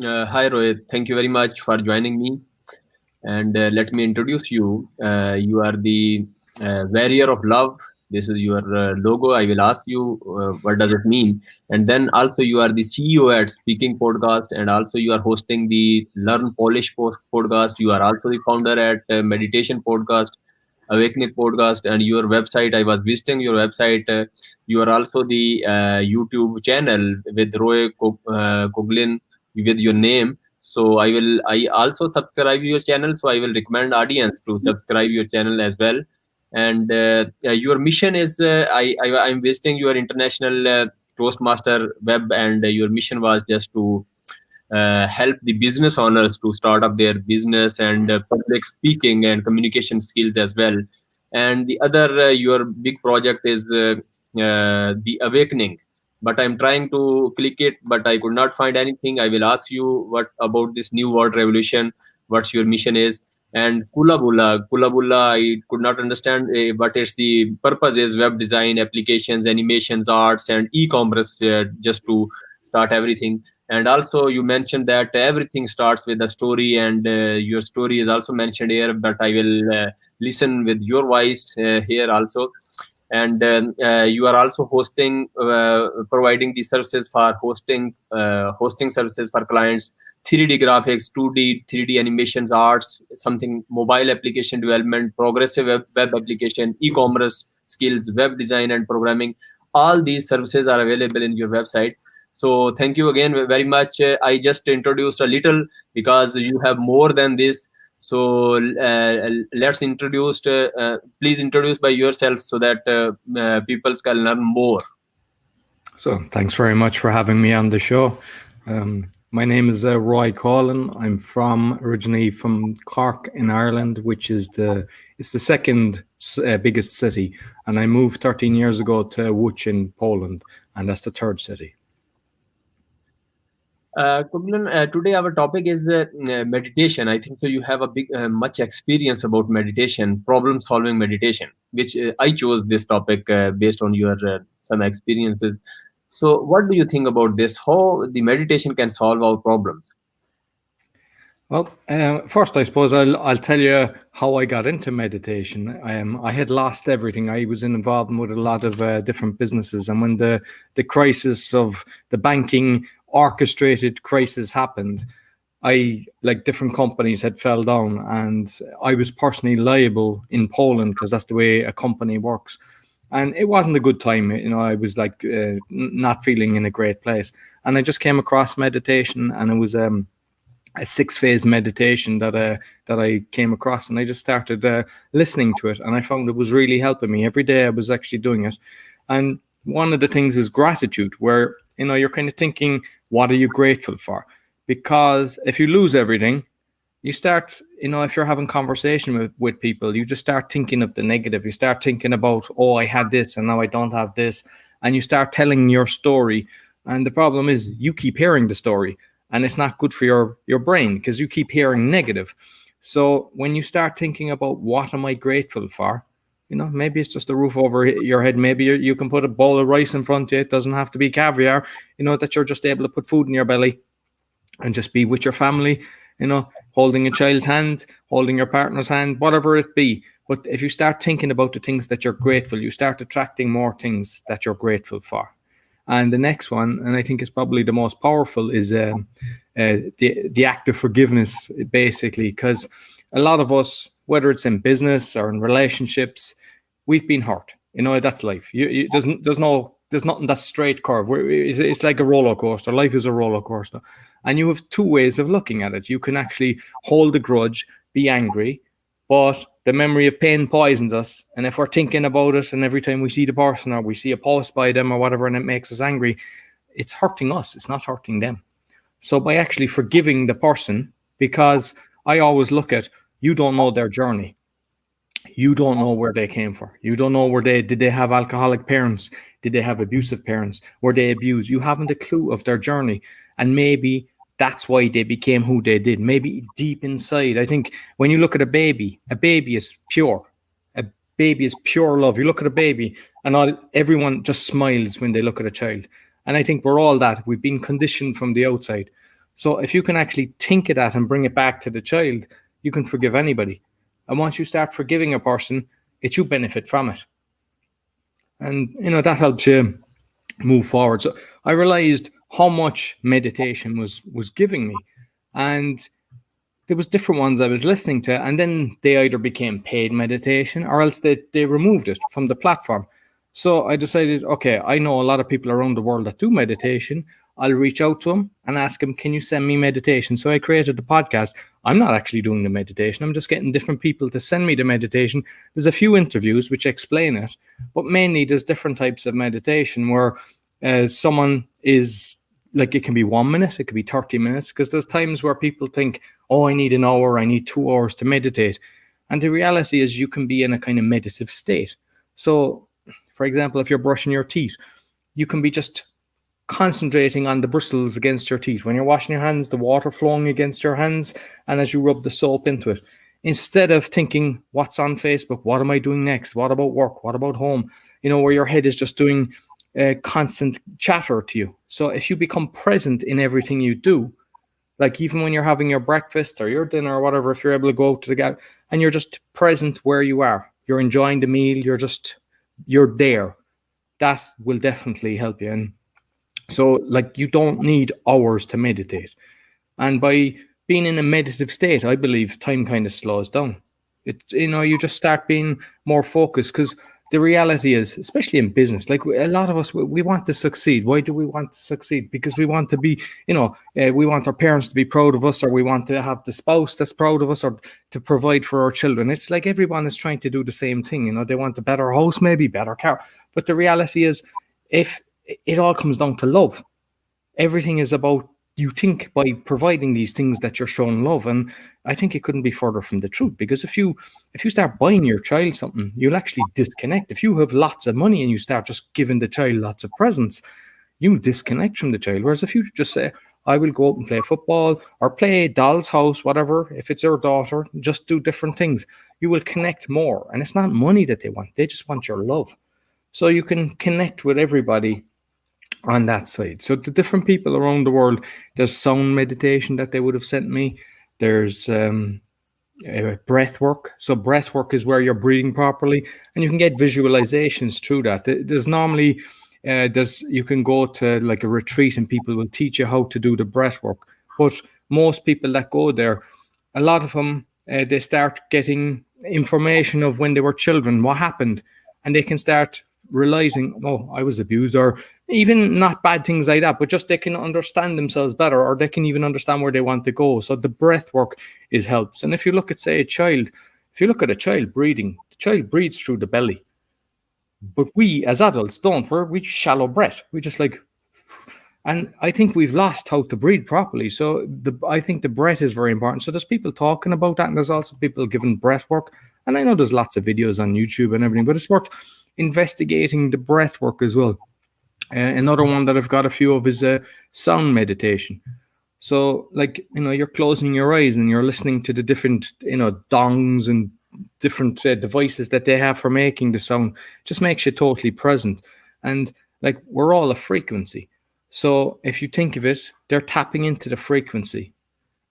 Hi Rohit, thank you very much for joining me. And let me introduce you. You are the warrior of love. This is your logo. I will ask you what does it mean. And then also you are the CEO at Speaking Podcast, and also you are hosting the Learn Polish podcast. You are also the founder at Meditation Podcast, Awakening Podcast, and your website. I was visiting your website. You are also the YouTube channel with Roy Koglin with your name. So I also subscribe your channel, so I will recommend audience to subscribe your channel as well. And your mission is I'm visiting your international Toastmaster web, and your mission was just to help the business owners to start up their business, and public speaking and communication skills as well. And the other your big project is the Awakening, but I'm trying to click it, but I could not find anything. I will ask you what about this new world revolution, what's your mission is. And Kula Bula, I could not understand, but it's the purpose is web design, applications, animations, arts, and e-commerce, just to start everything. And also you mentioned that everything starts with a story, and your story is also mentioned here, but I will listen with your voice here also. And you are also providing the services for hosting services for clients, 3D graphics, 2D 3D animations, arts, something mobile application development, progressive web application, e-commerce skills, web design and programming. All these services are available in your website. So thank you again very much. I just introduced a little because you have more than this. So let's introduce. Please introduce by yourself so that people can learn more. So thanks very much for having me on the show. My name is Roy Collin. I'm originally from Cork in Ireland, which is it's the second biggest city, and I moved 13 years ago to Łódź in Poland, and that's the third city. Kublin, today our topic is meditation. I think so. You have a much experience about meditation, problem solving meditation, which I chose this topic based on your some experiences. So, what do you think about this? How the meditation can solve our problems? Well, first, I suppose I'll tell you how I got into meditation. I had lost everything. I was involved with a lot of different businesses, and when the crisis of the banking orchestrated crisis happened, like different companies had fell down, and I was personally liable in Poland because that's the way a company works. And it wasn't a good time. I was like not feeling in a great place, and I just came across meditation, and it was a 6-phase meditation that I came across, and I just started listening to it, and I found it was really helping me. Every day I was actually doing it, and one of the things is gratitude, where you're kind of thinking, what are you grateful for? Because if you lose everything, you start, if you're having conversation with people, you just start thinking of the negative. You start thinking about, oh, I had this and now I don't have this, and you start telling your story. And the problem is you keep hearing the story, and it's not good for your brain because you keep hearing negative. So when you start thinking about what am I grateful for, maybe it's just a roof over your head. Maybe you can put a bowl of rice in front of you. It doesn't have to be caviar, that you're just able to put food in your belly and just be with your family, holding a child's hand, holding your partner's hand, whatever it be. But if you start thinking about the things that you're grateful, you start attracting more things that you're grateful for. And the next one, and I think is probably the most powerful, is the act of forgiveness, basically, because a lot of us, whether it's in business or in relationships, we've been hurt. That's life. There's nothing that's straight curve. It's like a roller coaster. Life is a roller coaster, and you have two ways of looking at it. You can actually hold a grudge, be angry, but the memory of pain poisons us. And if we're thinking about it, and every time we see the person or we see a post by them or whatever, and it makes us angry, it's hurting us. It's not hurting them. So by actually forgiving the person, because I always look at, you don't know their journey. You don't know where they came from. You don't know did they have alcoholic parents? Did they have abusive parents? Were they abused? You haven't a clue of their journey. And maybe that's why they became who they did. Maybe deep inside, I think when you look at a baby is pure. A baby is pure love. You look at a baby and everyone just smiles when they look at a child. And I think we're all that. We've been conditioned from the outside. So if you can actually think of that and bring it back to the child, you can forgive anybody. And once you start forgiving a person, you benefit from it. And, that helps you move forward. So I realized how much meditation was giving me. And there was different ones I was listening to, and then they either became paid meditation or else they removed it from the platform. So I decided, okay, I know a lot of people around the world that do meditation. I'll reach out to them and ask them, can you send me meditation? So I created the podcast. I'm not actually doing the meditation. I'm just getting different people to send me the meditation. There's a few interviews which explain it, but mainly there's different types of meditation where someone is like, it can be 1 minute, it could be 30 minutes, because there's times where people think, oh, I need an hour, I need 2 hours to meditate. And the reality is you can be in a kind of meditative state. So, for example, if you're brushing your teeth, you can be just concentrating on the bristles against your teeth. When you're washing your hands, the water flowing against your hands, and as you rub the soap into it, instead of thinking, what's on Facebook? What am I doing next? What about work? What about home? Where your head is just doing constant chatter to you. So if you become present in everything you do, like even when you're having your breakfast or your dinner or whatever, if you're able to go out to the gap and you're just present where you are, you're enjoying the meal, you're there, that will definitely help you. And so like, you don't need hours to meditate. And by being in a meditative state, I believe time kind of slows down. It's, you just start being more focused, because the reality is, especially in business, like a lot of us, we want to succeed. Why do we want to succeed? Because we want to be, we want our parents to be proud of us, or we want to have the spouse that's proud of us, or to provide for our children. It's like everyone is trying to do the same thing. They want a better house, maybe better car. But the reality is, if it all comes down to love, everything is about, you think, by providing these things that you're showing love. And I think it couldn't be further from the truth, because if you start buying your child something, you'll actually disconnect. If you have lots of money and you start just giving the child lots of presents, you disconnect from the child. Whereas if you just say, I will go out and play football or play doll's house, whatever, if it's your daughter, just do different things, you will connect more. And it's not money that they want. They just want your love. So you can connect with everybody on that side. So the different people around the world, there's sound meditation that they would have sent me. There's breath work. So breath work is where you're breathing properly, and you can get visualizations through that. There's normally you can go to like a retreat and people will teach you how to do the breath work. But most people that go there, a lot of them, they start getting information of when they were children, what happened, and they can start realizing, oh, I was abused, or even not bad things like that, but just they can understand themselves better, or they can even understand where they want to go. So the breath work helps. And if you look at, say, a child breathing, the child breathes through the belly. But we as adults don't. We shallow breath. We just like, and I think we've lost how to breathe properly. So I think the breath is very important. So there's people talking about that, and there's also people giving breath work. And I know there's lots of videos on YouTube and everything, but it's worth investigating the breath work as well. Another one that I've got a few of is sound meditation. So like, you're closing your eyes and you're listening to the different, dongs and different devices that they have for making the sound. It just makes you totally present. And like, we're all a frequency. So if you think of it, they're tapping into the frequency.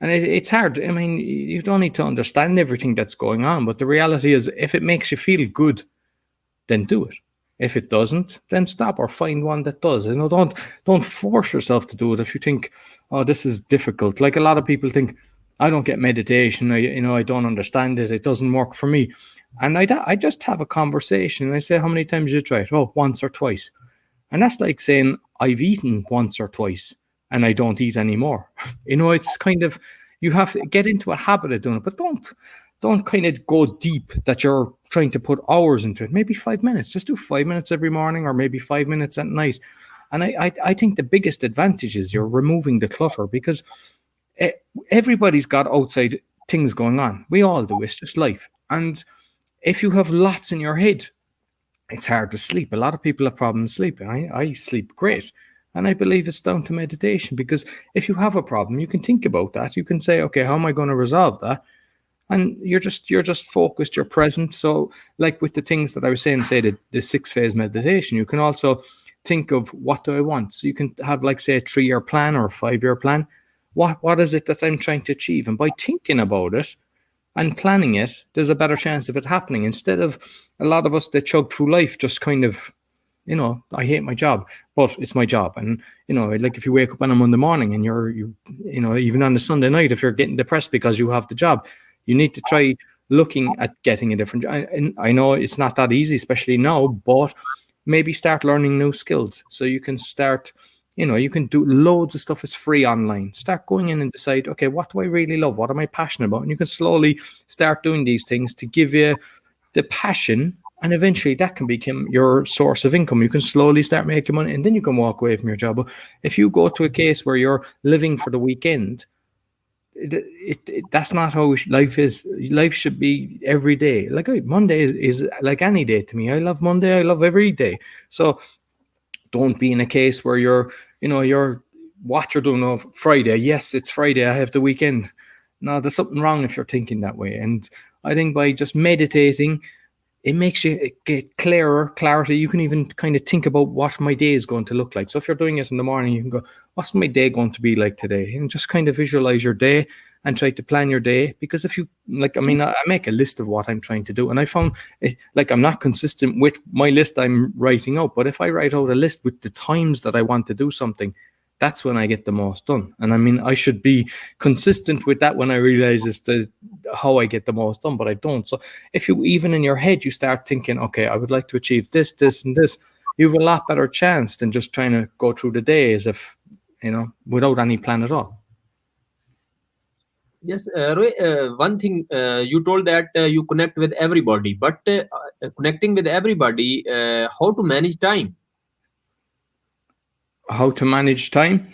And it's hard. I mean, you don't need to understand everything that's going on. But the reality is, if it makes you feel good, then do it. If it doesn't, then stop or find one that does. Don't force yourself to do it. If you think, oh, this is difficult. Like a lot of people think, I don't get meditation. I don't understand it. It doesn't work for me. And I just have a conversation. And I say, how many times did you try it? Oh, once or twice. And that's like saying, I've eaten once or twice and I don't eat anymore. It's kind of, you have to get into a habit of doing it, but don't kind of go deep that you're trying to put hours into it. Maybe 5 minutes. Just do 5 minutes every morning, or maybe 5 minutes at night. And I think the biggest advantage is you're removing the clutter, because everybody's got outside things going on. We all do. It's just life. And if you have lots in your head, it's hard to sleep. A lot of people have problems sleeping. I sleep great. And I believe it's down to meditation, because if you have a problem, you can think about that. You can say, okay, how am I going to resolve that? And you're just focused, you're present. So like with the things that I was saying, say the 6-phase meditation, you can also think of, what do I want? So you can have, like, say, a 3-year plan or a 5-year plan. what is it that I'm trying to achieve? And by thinking about it and planning it, there's a better chance of it happening, instead of a lot of us that chug through life just kind of, I hate my job, but it's my job. And, like if you wake up on a Monday morning and even on the Sunday night, if you're getting depressed because you have the job, you need to try looking at getting a different job. And I know it's not that easy, especially now, but maybe start learning new skills. So you can start, you can do loads of stuff. It's free online. Start going in and decide, okay, what do I really love? What am I passionate about? And you can slowly start doing these things to give you the passion, and eventually that can become your source of income. You can slowly start making money, and then you can walk away from your job. But if you go to a case where you're living for the weekend, that's not how life is. Life should be every day. Like Monday is like any day to me. I love Monday. I love every day. So don't be in a case where you're what you're doing on Friday. Yes, it's Friday. I have the weekend. No, there's something wrong if you're thinking that way. And I think by just meditating, it makes you get clarity. You can even kind of think about what my day is going to look like. So if you're doing it in the morning, you can go, what's my day going to be like today? And just kind of visualize your day and try to plan your day. Because if you, I make a list of what I'm trying to do. And I found, I'm not consistent with my list I'm writing out. But if I write out a list with the times that I want to do something, that's when I get the most done. And I should be consistent with that when I realize it's how I get the most done, but I don't. So if you, even in your head, you start thinking, okay, I would like to achieve this, this, and this, you have a lot better chance than just trying to go through the day as if, without any plan at all. Yes, Roy, one thing you told that you connect with everybody, but connecting with everybody, how to manage time? How to manage time?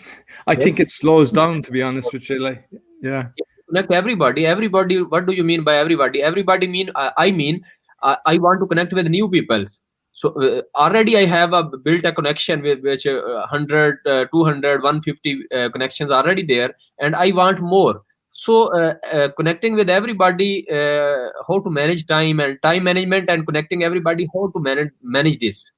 I think it slows down, to be honest with you. Yeah. Connect everybody. Everybody. What do you mean by everybody? Everybody mean I want to connect with new people. So already I have built a connection with which 100, 200, 150 connections already there, and I want more. So connecting with everybody, how to manage time and time management, and connecting everybody, how to manage this?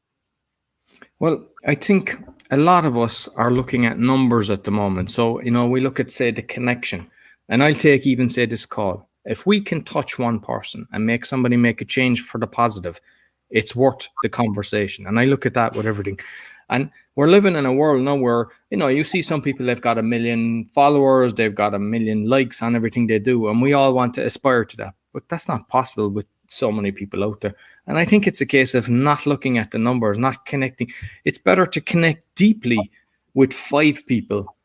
Well, I think a lot of us are looking at numbers at the moment. So, we look at, say, the connection. And I'll even say this call. If we can touch one person and make somebody make a change for the positive, it's worth the conversation. And I look at that with everything. And we're living in a world now where, you see some people, they've got 1 million followers, they've got 1 million likes on everything they do. And we all want to aspire to that. But that's not possible with so many people out there. And I think it's a case of not looking at the numbers, not connecting. It's better to connect deeply with 5 people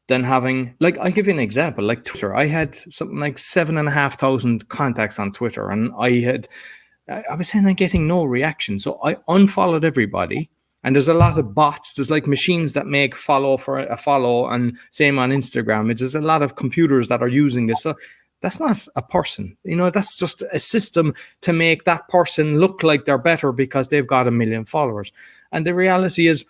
than having, I'll give you an example, like Twitter. I had something like 7,500 contacts on Twitter, and I was saying I'm getting no reaction. So I unfollowed everybody. And there's a lot of bots. There's machines that make follow for a follow, and same on Instagram. There's a lot of computers that are using this. So that's not a person. That's just a system to make that person look like they're better because they've got 1 million followers. And the reality is,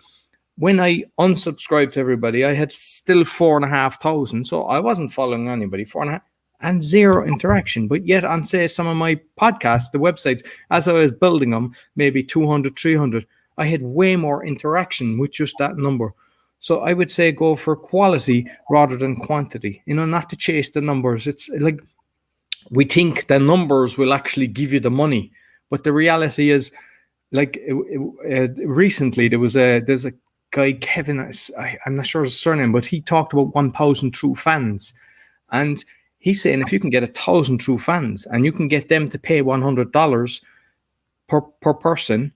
when I unsubscribed to everybody, I had still 4,500. So I wasn't following anybody, 4,500, and 0 interaction. But yet on, say, some of my podcasts, the websites, as I was building them, maybe 200, 300, I had way more interaction with just that number. So I would say go for quality rather than quantity, not to chase the numbers. It's like we think the numbers will actually give you the money. But the reality is, recently there's a guy, Kevin, I'm not sure his surname, but he talked about 1,000 true fans. And he's saying if you can get 1,000 true fans and you can get them to pay $100 per person,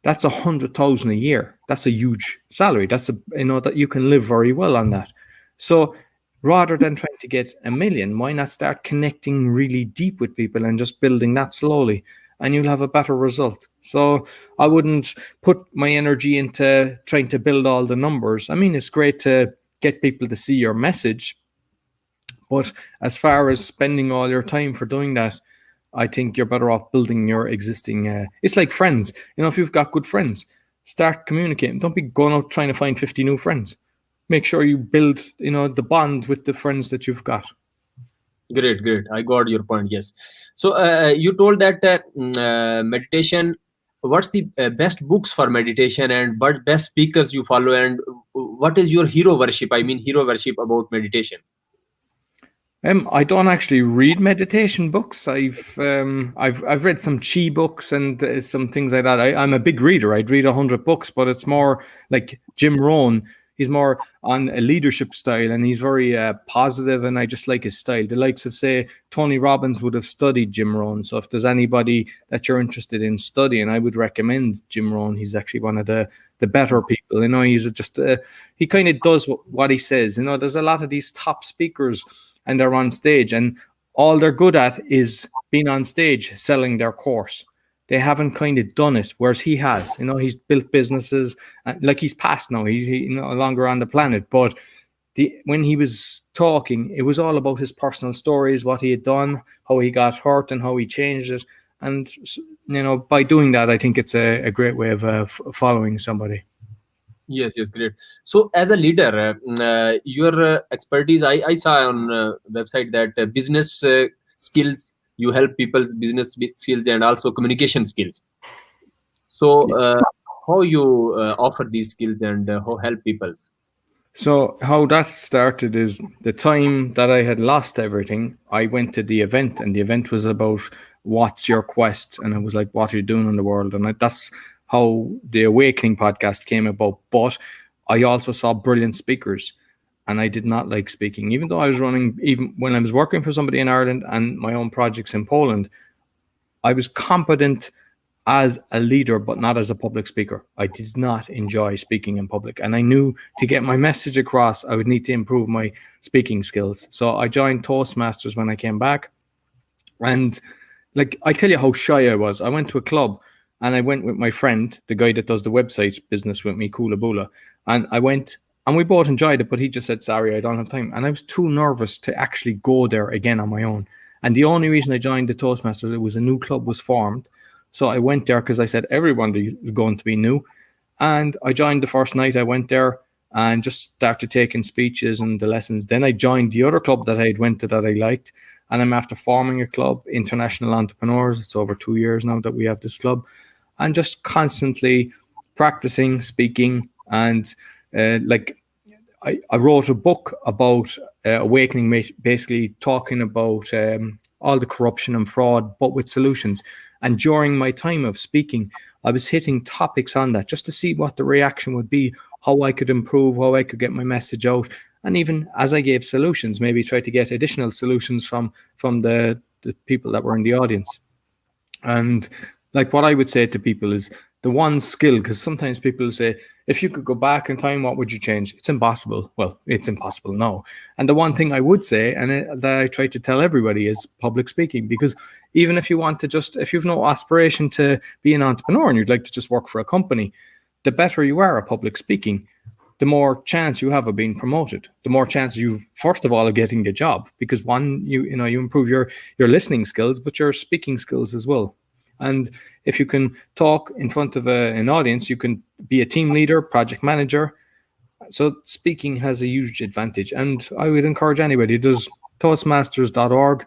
that's 100,000 a year. That's a huge salary. That's that you can live very well on that. So rather than trying to get 1 million, why not start connecting really deep with people and just building that slowly, and you'll have a better result. So I wouldn't put my energy into trying to build all the numbers. I mean, it's great to get people to see your message, but as far as spending all your time for doing that, I think you're better off building your existing, it's like friends. If you've got good friends, start communicating. Don't be going out trying to find 50 new friends. Make sure you build, the bond with the friends that you've got. Great. I got your point. Yes. So you told that meditation, what's the best books for meditation, and what best speakers you follow, and what is your hero worship? I mean, hero worship about meditation. I don't actually read meditation books. I've read some chi books and some things like that. I'm a big reader. I'd read 100 books, but it's more like Jim Rohn. He's more on a leadership style, and he's very positive, and I just like his style. The likes of, say, Tony Robbins would have studied Jim Rohn. So if there's anybody that you're interested in studying, I would recommend Jim Rohn. He's actually one of the better people. You know, he's just he kind of does what he says. You know, there's a lot of these top speakers, and they're on stage, and all they're good at is being on stage selling their course. They haven't kind of done it, whereas he has. You know, he's built businesses. Like, he's passed now. He's no longer on the planet. But when he was talking, it was all about his personal stories, what he had done, how he got hurt, and how he changed it. And, you know, by doing that, I think it's a great way of following somebody. Yes, yes, great. So, as a leader, your expertise, I saw on website that business skills, you help people's business skills and also communication skills. So, how you offer these skills and how help people? So how that started is the time that I had lost everything, I went to the event, and the event was about what's your quest, and it was like, what are you doing in the world? And that's how the Awakening podcast came about. But I also saw brilliant speakers, and I did not like speaking, even though I was running, even when I was working for somebody in Ireland and my own projects in Poland. I was competent as a leader, but not as a public speaker. I did not enjoy speaking in public. And I knew to get my message across, I would need to improve my speaking skills. So I joined Toastmasters when I came back. And like, I tell you how shy I was. I went to a club, and I went with my friend, the guy that does the website business with me, Kula Bula. And I went, and we both enjoyed it, but he just said, sorry, I don't have time. And I was too nervous to actually go there again on my own. And the only reason I joined the Toastmasters, it was a new club was formed. So I went there because I said everyone is going to be new. And I joined the first night. I went there and just started taking speeches and the lessons. Then I joined the other club that I had went to that I liked. And I'm after forming a club, International Entrepreneurs. It's over 2 years now that we have this club. And just constantly practicing speaking. And like, I wrote a book about Awakening, basically talking about all the corruption and fraud, but with solutions. And during my time of speaking, I was hitting topics on that just to see what the reaction would be, how I could improve, how I could get my message out. And even as I gave solutions, maybe try to get additional solutions from the people that were in the audience. And like, what I would say to people is the one skill, because sometimes people say, if you could go back in time, what would you change? It's impossible. Well, it's impossible now. And the one thing I would say, and that I try to tell everybody, is public speaking. Because even if you want to if you've no aspiration to be an entrepreneur and you'd like to just work for a company, the better you are at public speaking, the more chance you have of being promoted, the more chance you've, first of all, of getting the job. Because one, you improve your listening skills, but your speaking skills as well. And if you can talk in front of an audience, you can be a team leader, project manager. So speaking has a huge advantage. And I would encourage anybody, there's Toastmasters.org.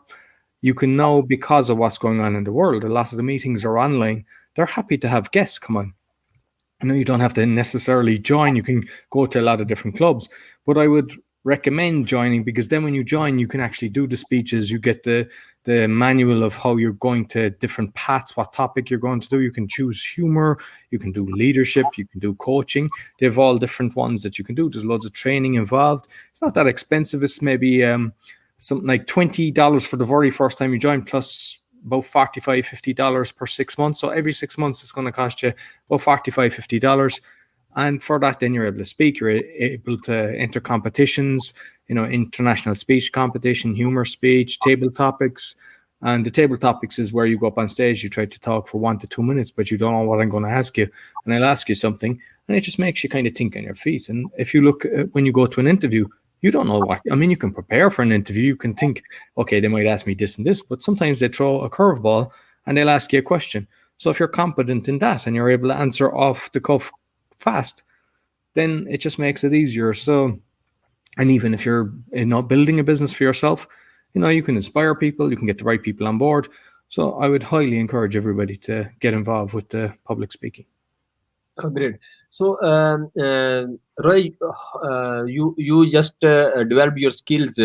You can now, because of what's going on in the world, a lot of the meetings are online. They're happy to have guests come on. I know you don't have to necessarily join. You can go to a lot of different clubs. But I would recommend joining, because then when you join, you can actually do the speeches. You get the manual of how you're going to different paths, what topic you're going to do. You can choose humor, you can do leadership, you can do coaching. They have all different ones that you can do. There's loads of training involved. It's not that expensive. It's maybe something like $20 for the very first time you join, plus about $45, $50 per 6 months. So every 6 months it's going to cost you about $45, $50. And for that, then you're able to speak. You're able to enter competitions, international speech competition, humor speech, table topics. And the table topics is where you go up on stage, you try to talk for 1 to 2 minutes, but you don't know what I'm going to ask you. And I'll ask you something, and it just makes you kind of think on your feet. And if you look at when you go to an interview, you don't know what, you can prepare for an interview. You can think, okay, they might ask me this and this, but sometimes they throw a curveball and they'll ask you a question. So if you're competent in that and you're able to answer off the cuff fast, then it just makes it easier. So, and even if you're building a business for yourself, you can inspire people, you can get the right people on board. So I would highly encourage everybody to get involved with the public speaking. Oh, great. So, Roy, you just developed your skills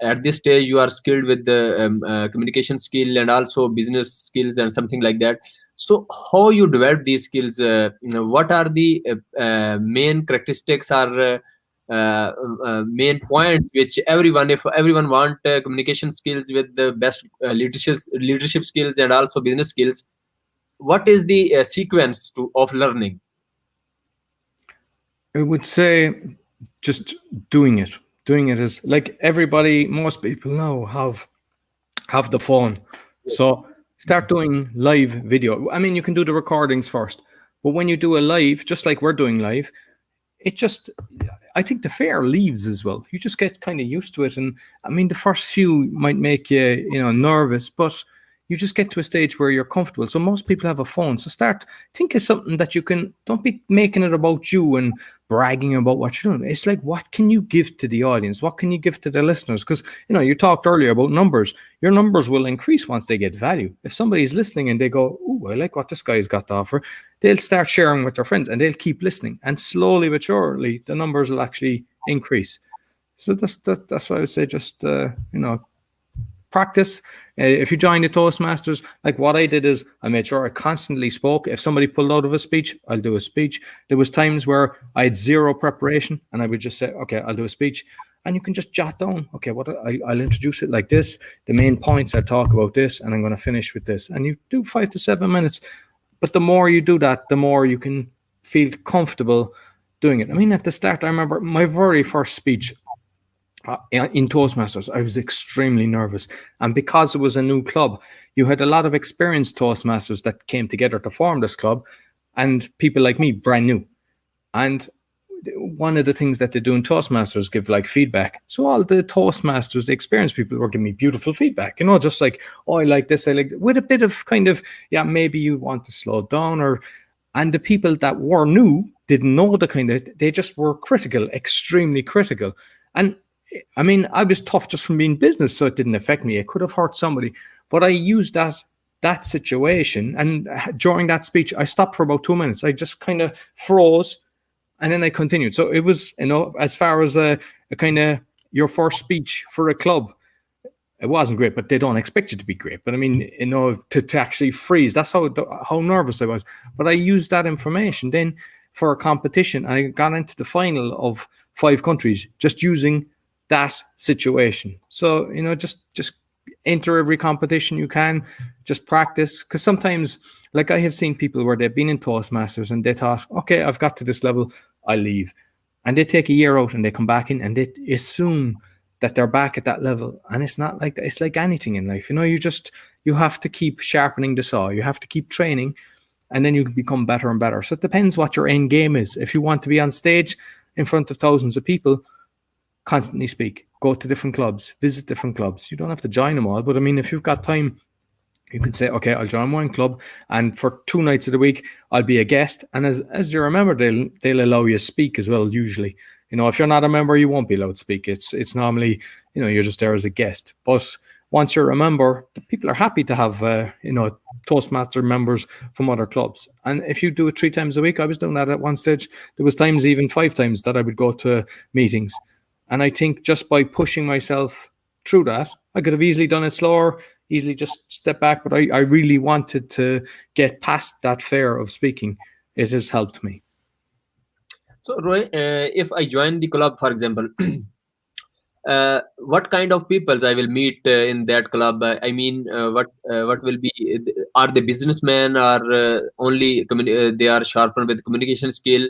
at this stage you are skilled with the communication skill and also business skills and something like that. So how you develop these skills? What are the main characteristics or main points which everyone, if everyone want communication skills with the best leadership skills and also business skills, what is the sequence of learning? I would say just doing it. Doing it is like everybody, most people now have the phone. So start doing live video. I mean, you can do the recordings first, but when you do a live, just like we're doing live, it just, I think the fear leaves as well. You just get kind of used to it. And I mean, the first few might make you, nervous, but you just get to a stage where you're comfortable. So most people have a phone. So think of something that you can, don't be making it about you and bragging about what you're doing. It's like, what can you give to the audience? What can you give to the listeners? Because, you talked earlier about numbers. Your numbers will increase once they get value. If somebody's listening and they go, oh, I like what this guy's got to offer, they'll start sharing with their friends and they'll keep listening. And slowly but surely, the numbers will actually increase. So that's what I would say. Just, practice. If you join the Toastmasters, like what I did is I made sure I constantly spoke. If somebody pulled out of a speech, I'll do a speech. There was times where I had zero preparation and I would just say, okay, I'll do a speech. And you can just jot down, okay, I'll introduce it like this. The main points, I'll talk about this, and I'm going to finish with this. And you do 5 to 7 minutes. But the more you do that, the more you can feel comfortable doing it. I mean, at the start, I remember my very first speech in Toastmasters, I was extremely nervous. And because it was a new club, you had a lot of experienced Toastmasters that came together to form this club, and people like me, brand new. And one of the things that they do in Toastmasters, give like feedback. So all the Toastmasters, the experienced people, were giving me beautiful feedback, just like, oh, I like this, I like, with a bit of kind of, yeah, maybe you want to slow down, and the people that were new didn't know they just were critical, extremely critical. And I mean, I was tough just from being business, so it didn't affect me. It could have hurt somebody, but I used that situation, and during that speech, I stopped for about 2 minutes. I just kind of froze, and then I continued. So it was, as far as a kind of your first speech for a club, it wasn't great, but they don't expect you to be great. But I mean, to actually freeze, that's how nervous I was. But I used that information then for a competition. I got into the final of 5 countries just using that situation. So, just enter every competition you can, just practice. Because sometimes, like I have seen people where they've been in Toastmasters and they thought, okay, I've got to this level, I'll leave. And they take a year out and they come back in and they assume that they're back at that level. And it's not like that. It's like anything in life. You have to keep sharpening the saw. You have to keep training, and then you can become better and better. So it depends what your end game is. If you want to be on stage in front of thousands of people, constantly speak, go to different clubs, visit different clubs. You don't have to join them all, but I mean, if you've got time, you could say, okay, I'll join one club, and for 2 nights of the week, I'll be a guest. And as you remember, they'll allow you to speak as well. Usually, if you're not a member, you won't be allowed to speak. It's normally, you're just there as a guest. But once you're a member, the people are happy to have, Toastmaster members from other clubs. And if you do it 3 times a week, I was doing that at one stage. There was times, even 5 times, that I would go to meetings. And I think just by pushing myself through that, I could have easily done it slower, easily just step back. But I really wanted to get past that fear of speaking. It has helped me. So, Roy, if I join the club, for example, what kind of peoples I will meet in that club? I mean, what will be? Are they businessmen? Or only they are sharpened with communication skill?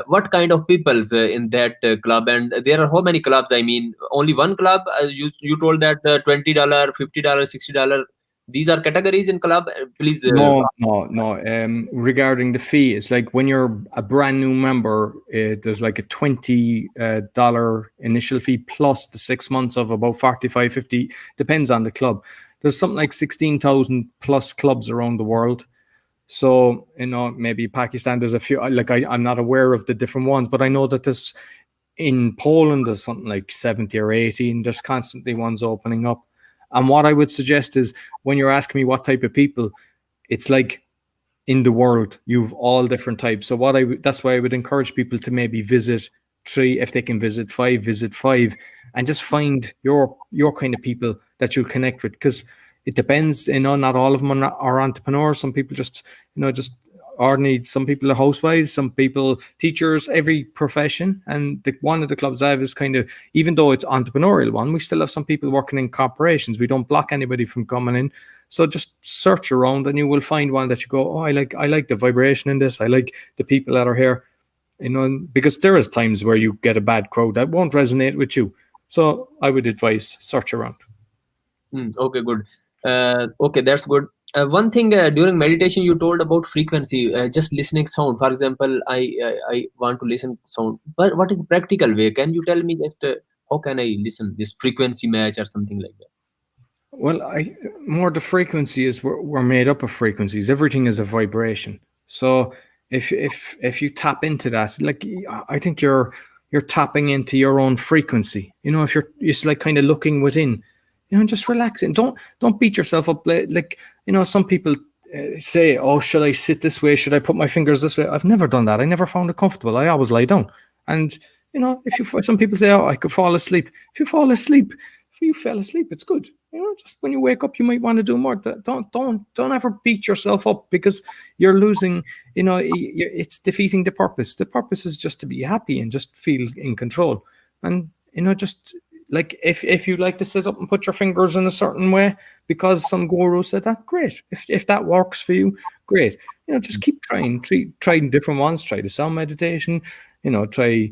What kind of peoples in that club? And there are how many clubs? I mean, only one club. You told that $20, $50, $60. These are categories in club. Please. No. Regarding the fee, it's like when you're a brand new member, there's like a $20 initial fee plus the 6 months of about 45, 50, depends on the club. There's something like 16,000 plus clubs around the world. So, maybe Pakistan, there's a few, like I'm not aware of the different ones, but I know that there's in Poland, there's something like 70 or 80, and there's constantly ones opening up. And what I would suggest is, when you're asking me what type of people, it's like in the world, you've all different types. So that's why I would encourage people to maybe visit 3, if they can visit 5, and just find your kind of people that you'll connect with, because it depends. Not all of them are entrepreneurs. Some people just just ordinary. Some people are housewives, some people teachers, every profession. And one of the clubs I have is kind of, even though it's entrepreneurial one, we still have some people working in corporations. We don't block anybody from coming in. So just search around and you will find one that you go, oh, I like the vibration in this. I like the people that are here, because there is times where you get a bad crowd that won't resonate with you. So I would advise search around. Okay, good. Okay, that's good. One thing during meditation you told about frequency, just listening sound. For example, I want to listen sound, but what is the practical way? Can you tell me just how can I listen this frequency match or something like that? Well, more the frequency is we're made up of frequencies. Everything is a vibration. So if you tap into that, like I think you're tapping into your own frequency. If it's like kind of looking within, just relaxing. Don't beat yourself up. Like some people say, oh, should I sit this way? Should I put my fingers this way? I've never done that. I never found it comfortable. I always lie down. And some people say, oh, I could fall asleep. If you fall asleep, if you fell asleep, it's good. Just when you wake up, you might want to do more. Don't ever beat yourself up, because you're losing. It's defeating the purpose. The purpose is just to be happy and just feel in control. And just like if you like to sit up and put your fingers in a certain way because some guru said that, great. If that works for you, great. Just keep trying. Try different ones. Try the sound meditation. Try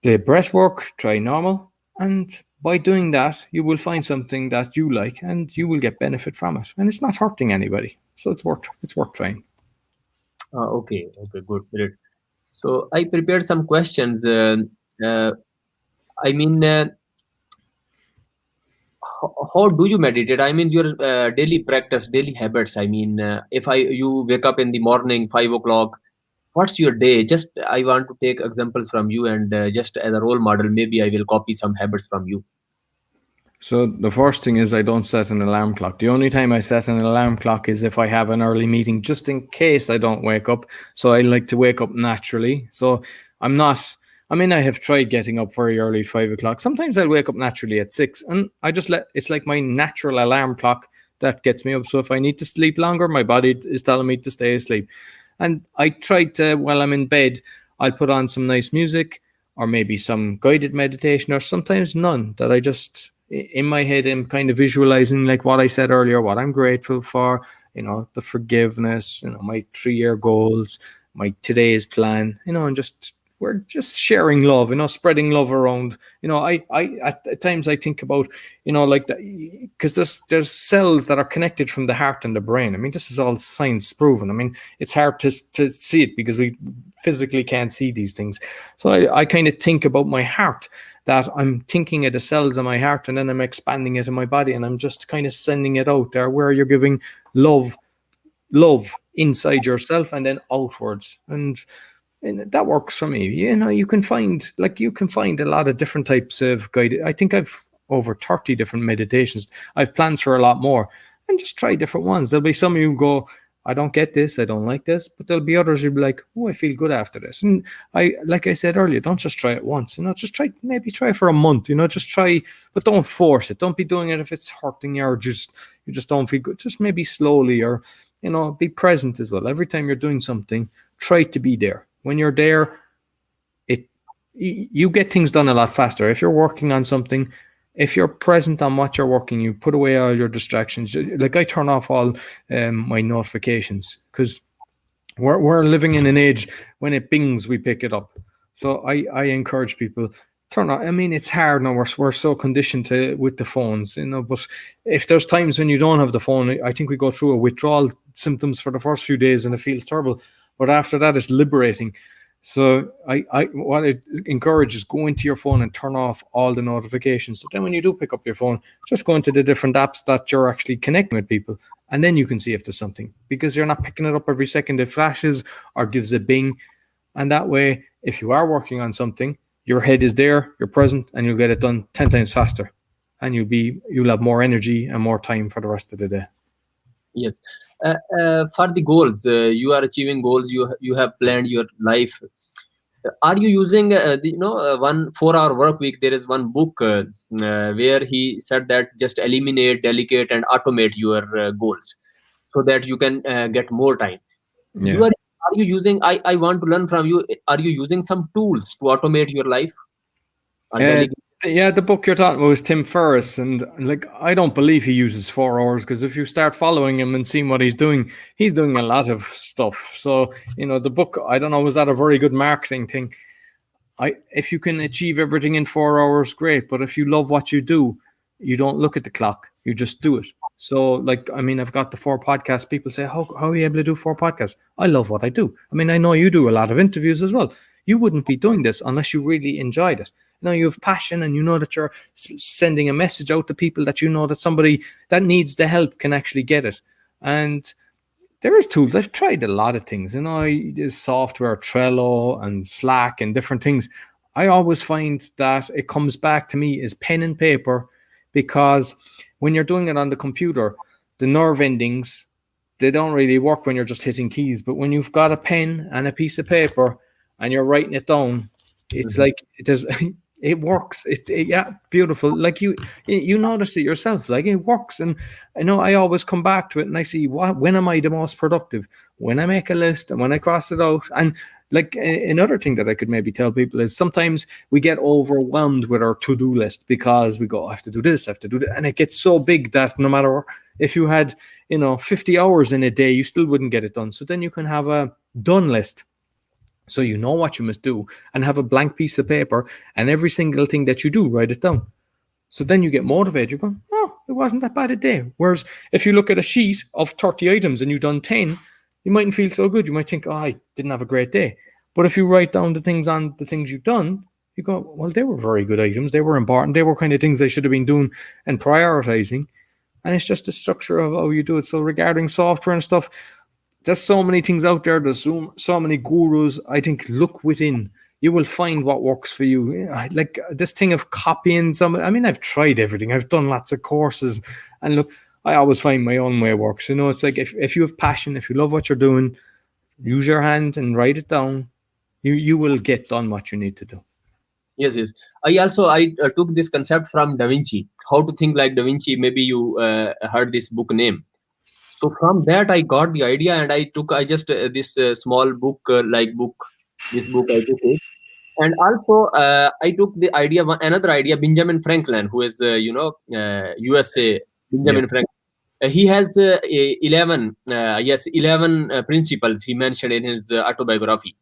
the breath work. Try normal. And by doing that, you will find something that you like and you will get benefit from it. And it's not hurting anybody. So it's worth trying. Okay, good, great. So I prepared some questions. I mean, how do you meditate? I mean, your daily practice, daily habits. I mean, if you wake up in the morning, 5 o'clock, what's your day? Just I want to take examples from you, and just as a role model, maybe I will copy some habits from you. So the first thing is I don't set an alarm clock. The only time I set an alarm clock is if I have an early meeting, just in case I don't wake up. So I like to wake up naturally. So I have tried getting up very early, 5 o'clock. Sometimes I'll wake up naturally at 6, and I just it's like my natural alarm clock that gets me up. So if I need to sleep longer, my body is telling me to stay asleep. And I try to, while I'm in bed, I'll put on some nice music or maybe some guided meditation, or sometimes none, that I just, in my head, I'm kind of visualizing like what I said earlier, what I'm grateful for, the forgiveness, my 3-year goals, my today's plan, and we're just sharing love, spreading love around. I at times I think about, like that, because there's cells that are connected from the heart and the brain. I mean, this is all science proven. I mean, it's hard to see it because we physically can't see these things. So I kind of think about my heart, that I'm thinking of the cells in my heart, and then I'm expanding it in my body, and I'm just kind of sending it out there, where you're giving love inside yourself and then outwards. And that works for me. You can find a lot of different types of guided. I think I've over 30 different meditations. I've plans for a lot more, and just try different ones. There'll be some you go, I don't get this, I don't like this, but there'll be others you'll be like, oh, I feel good after this. And like I said earlier, don't just try it once, just try for a month, just try, but don't force it. Don't be doing it if it's hurting you, or you just don't feel good. Just maybe slowly, or, be present as well. Every time you're doing something, try to be there. When you're there, you get things done a lot faster. If you're working on something, if you're present on what you're working, you put away all your distractions. Like I turn off all my notifications, because we're living in an age when it bings, we pick it up. So I encourage people, turn on. I mean, it's hard now. We're so conditioned with the phones, but if there's times when you don't have the phone, I think we go through a withdrawal symptoms for the first few days and it feels terrible. But after that, it's liberating. So what I encourage is go into your phone and turn off all the notifications. So then when you do pick up your phone, just go into the different apps that you're actually connecting with people. And then you can see if there's something, because you're not picking it up every second it flashes or gives a bing. And that way, if you are working on something, your head is there, you're present, and you'll get it done 10 times faster. And you'll have more energy and more time for the rest of the day. Yes. For the goals, you are achieving goals, you have planned your life. Are you using one 4-hour work week? There is one book where he said that just eliminate, delegate, and automate your goals so that you can get more time. Yeah. Are you using? I want to learn from you. Are you using some tools to automate your life or delegate? Yeah, the book you're talking about was Tim Ferriss, and like I don't believe he uses 4 hours, because if you start following him and seeing what he's doing a lot of stuff. So the book, I don't know, was that a very good marketing thing? If you can achieve everything in 4 hours, great. But if you love what you do, you don't look at the clock, you just do it. So, like, I mean, I've got the 4 podcasts. People say, how are you able to do 4 podcasts? I love what I do. I mean, I know you do a lot of interviews as well. You wouldn't be doing this unless you really enjoyed it. You have passion, and you know that you're sending a message out to people, that you know that somebody that needs the help can actually get it. And there is tools. I've tried a lot of things. There's software, Trello and Slack and different things. I always find that it comes back to me is pen and paper, because when you're doing it on the computer, the nerve endings, they don't really work when you're just hitting keys. But when you've got a pen and a piece of paper and you're writing it down, it's like it does. It works. Yeah, beautiful. Like you notice it yourself. Like it works, and I always come back to it, and I see when am I the most productive? When I make a list and when I cross it out. And like another thing that I could maybe tell people is sometimes we get overwhelmed with our to-do list, because we go, I have to do this, I have to do that, and it gets so big that no matter if you had 50 hours in a day, you still wouldn't get it done. So then you can have a done list. So you know what you must do, and have a blank piece of paper, and every single thing that you do, write it down. So then you get motivated. You're going, oh, it wasn't that bad a day. Whereas if you look at a sheet of 30 items and you've done 10, you mightn't feel so good. You might think, oh, I didn't have a great day. But if you write down the things you've done, you go, well, they were very good items. They were important. They were kind of things I should have been doing and prioritizing. And it's just the structure of how you do it. So regarding software and stuff, there's so many things out there. There's so many gurus. I think look within. You will find what works for you. Like this thing of copying I've tried everything. I've done lots of courses. And look, I always find my own way works. It's like if you have passion, if you love what you're doing, use your hand and write it down. You will get done what you need to do. Yes. I took this concept from Da Vinci. How to think like Da Vinci. Maybe you heard this book name. So from that I got the idea, and I just this small book this book I took it. And also I took the idea, another idea, Benjamin Franklin, who is USA, Benjamin Franklin. He has 11 principles he mentioned in his autobiography.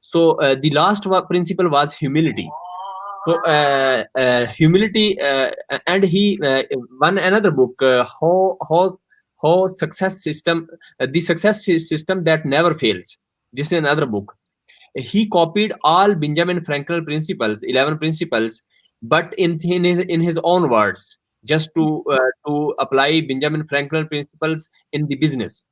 So the last principle was humility. So humility, and he one another book, how success system, the success system that never fails. This is another book. He copied all Benjamin Franklin principles, 11 principles, but in his own words, just to apply Benjamin Franklin principles in the business.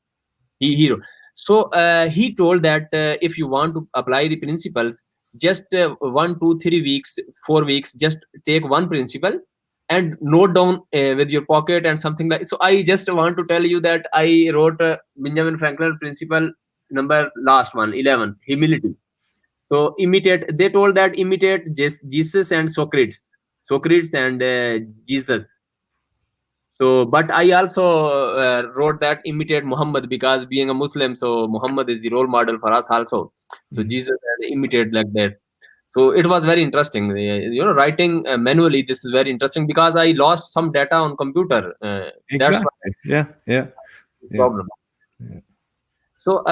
So he told that if you want to apply the principles, just 1, 2, 3 weeks, 4 weeks, just take one principle and note down with your pocket and something like. So I just want to tell you that I wrote Benjamin Franklin principle number last one, 11, humility. So they told that imitate Jesus and Socrates and Jesus. So, but I also wrote that imitate Muhammad, because being a Muslim, so Muhammad is the role model for us also. So Jesus and imitate like that. So it was very interesting. Writing manually, this is very interesting, because I lost some data on computer. Exactly. That's yeah. Problem. Yeah. So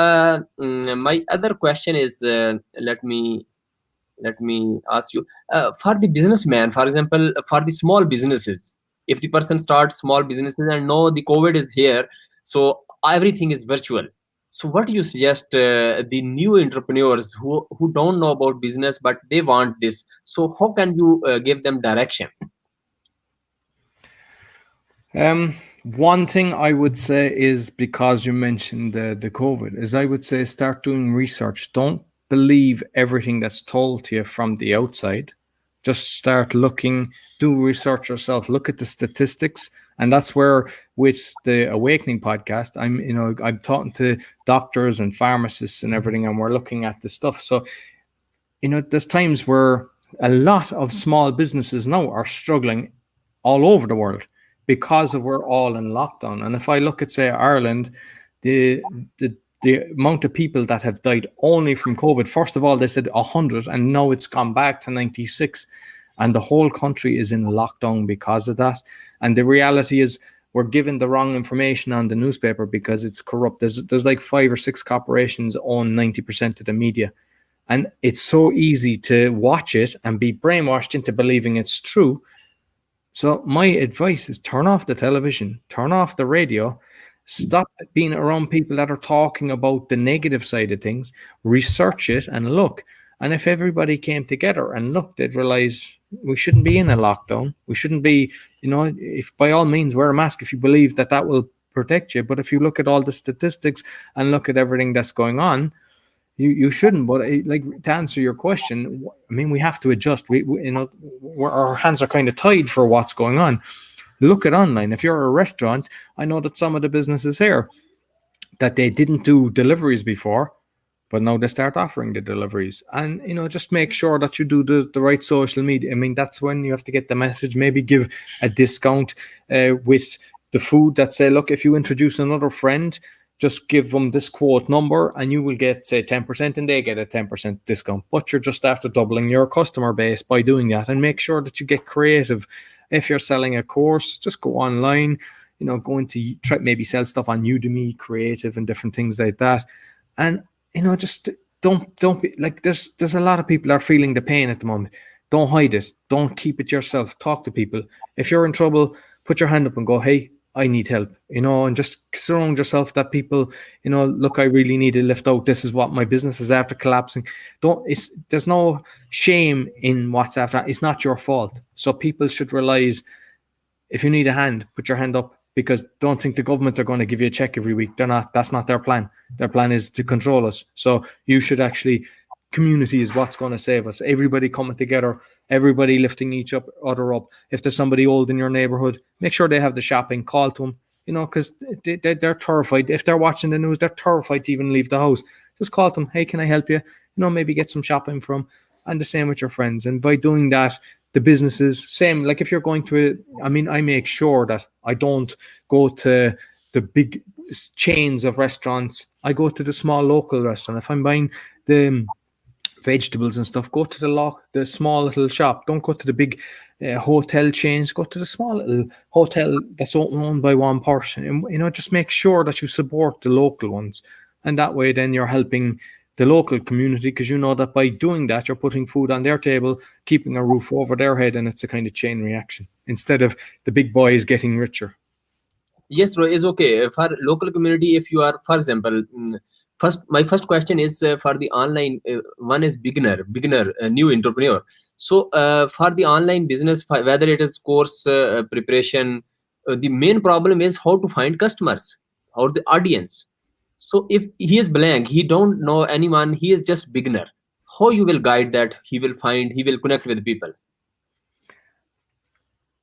my other question is, let me ask you, for the businessman, for example, for the small businesses, if the person starts small businesses and know the COVID is here, so everything is virtual. So what do you suggest the new entrepreneurs who don't know about business but they want this? So how can you give them direction? One thing I would say is, because you mentioned the COVID, is I would say start doing research. Don't believe everything that's told to you from the outside. Just start looking, do research yourself, look at the statistics. And that's where, with the Awakening podcast, I'm talking to doctors and pharmacists and everything, and we're looking at the stuff. So there's times where a lot of small businesses now are struggling all over the world because of we're all in lockdown. And if I look at, say, Ireland, the the the amount of people that have died only from COVID, first of all, they said 100, and now it's gone back to 96. And the whole country is in lockdown because of that. And the reality is we're given the wrong information on the newspaper because it's corrupt. There's like 5 or 6 corporations own 90% of the media. And it's so easy to watch it and be brainwashed into believing it's true. So my advice is turn off the television, turn off the radio, stop being around people that are talking about the negative side of things, research it and look. And if everybody came together and looked, they'd realize we shouldn't be in a lockdown. We shouldn't be, if by all means wear a mask if you believe that will protect you. But if you look at all the statistics and look at everything that's going on, you shouldn't. But like, to answer your question, I mean, we have to adjust. Our hands are kind of tied for what's going on. Look at online. If you're a restaurant, I know that some of the businesses here that they didn't do deliveries before, but now they start offering the deliveries. And, just make sure that you do the right social media. I mean, that's when you have to get the message, maybe give a discount with the food that say, look, if you introduce another friend, just give them this quote number and you will get, say, 10% and they get a 10% discount. But you're just after doubling your customer base by doing that. And make sure that you get creative. If you're selling a course, just go online, go into try maybe sell stuff on Udemy, Creative, and different things like that. And, just don't be like, there's a lot of people are feeling the pain at the moment. Don't hide it. Don't keep it yourself. Talk to people. If you're in trouble, put your hand up and go, hey, I need help, and just surround yourself that people, look, I really need a lift out. This is what my business is after collapsing. There's no shame in what's after. It's not your fault. So people should realize if you need a hand, put your hand up, because don't think the government are going to give you a check every week. They're not. That's not their plan. Their plan is to control us. So you should actually, community is what's going to save us. Everybody coming together, everybody lifting each other up. If there's somebody old in your neighborhood, make sure they have the shopping, call to them, because they're terrified. If they're watching the news, they're terrified to even leave the house. Just call them. Hey, can I help you? Maybe get some shopping from. And the same with your friends. And by doing that, the businesses, same, like if you're going to, I make sure that I don't go to the big chains of restaurants. I go to the small local restaurant. If I'm buying the vegetables and stuff, go to the small little shop. Don't go to the big hotel chains. Go to the small little hotel that's owned by one person. And just make sure that you support the local ones, and that way then you're helping the local community, because that by doing that you're putting food on their table, keeping a roof over their head, and it's a kind of chain reaction instead of the big boys getting richer. Yes, bro, is okay for local community. If you are, for example, my first question is for the online one is beginner, new entrepreneur. So for the online business, whether it is course preparation, the main problem is how to find customers or the audience. So if he is blank, he don't know anyone, he is just beginner, how you will guide that he will connect with people?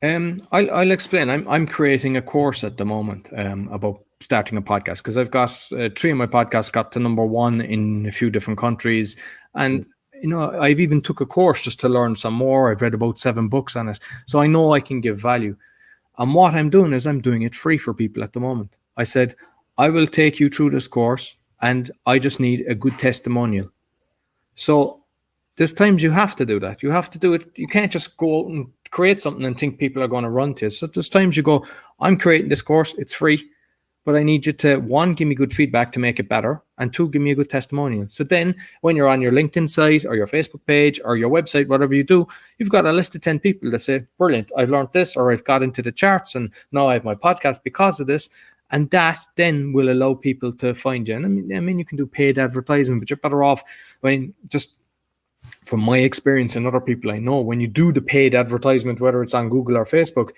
I'll explain. I'm creating a course at the moment about starting a podcast, because I've got 3 of my podcasts got to #1 in a few different countries, and I've even took a course just to learn some more. I've read about 7 books on it, so I know I can give value. And what I'm doing is I'm doing it free for people at the moment. I said I will take you through this course, and I just need a good testimonial. So there's times you have to do that. You have to do it. You can't just go out and create something and think people are going to run to it. So there's times you go, I'm creating this course, it's free, but I need you to, 1, give me good feedback to make it better, and 2, give me a good testimonial. So then when you're on your LinkedIn site or your Facebook page or your website, whatever you do, you've got a list of 10 people that say, brilliant, I've learned this, or I've got into the charts and now I have my podcast because of this. And that then will allow people to find you. And I mean, you can do paid advertising, but you're better off just from my experience and other people I know, when you do the paid advertisement, whether it's on Google or Facebook,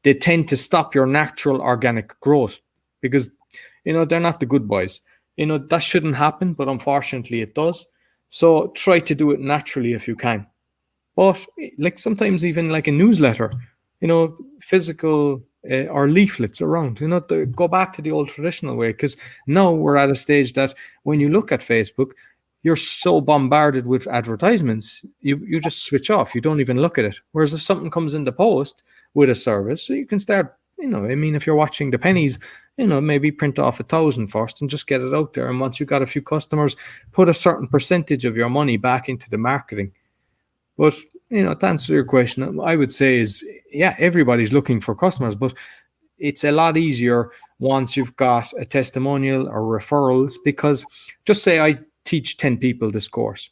they tend to stop your natural organic growth, because, they're not the good boys. That shouldn't happen, but unfortunately it does. So try to do it naturally if you can. But like sometimes even like a newsletter, physical or leaflets around, go back to the old traditional way, because now we're at a stage that when you look at Facebook, you're so bombarded with advertisements, you just switch off. You don't even look at it. Whereas if something comes in the post with a service, so you can start, I mean, if you're watching the pennies, maybe print off 1,000 first and just get it out there. And once you've got a few customers, put a certain percentage of your money back into the marketing. But, to answer your question, I would say is, yeah, everybody's looking for customers, but it's a lot easier once you've got a testimonial or referrals, because just say I teach 10 people this course.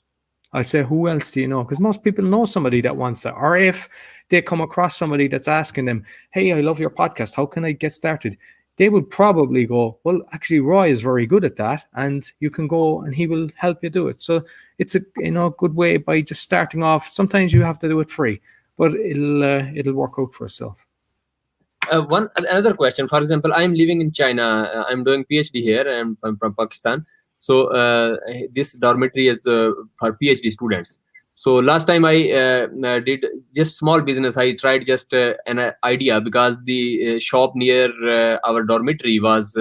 I say, who else do you know? Because most people know somebody that wants that. Or if they come across somebody that's asking them, hey, I love your podcast, how can I get started? They would probably go, well, actually, Roy is very good at that, and you can go and he will help you do it. So it's a good way by just starting off. Sometimes you have to do it free, but it'll work out for itself. Another question. For example, I'm living in China. I'm doing PhD here, and I'm from Pakistan. So this dormitory is for PhD students. So last time I did just small business. I tried just an idea, because the shop near our dormitory was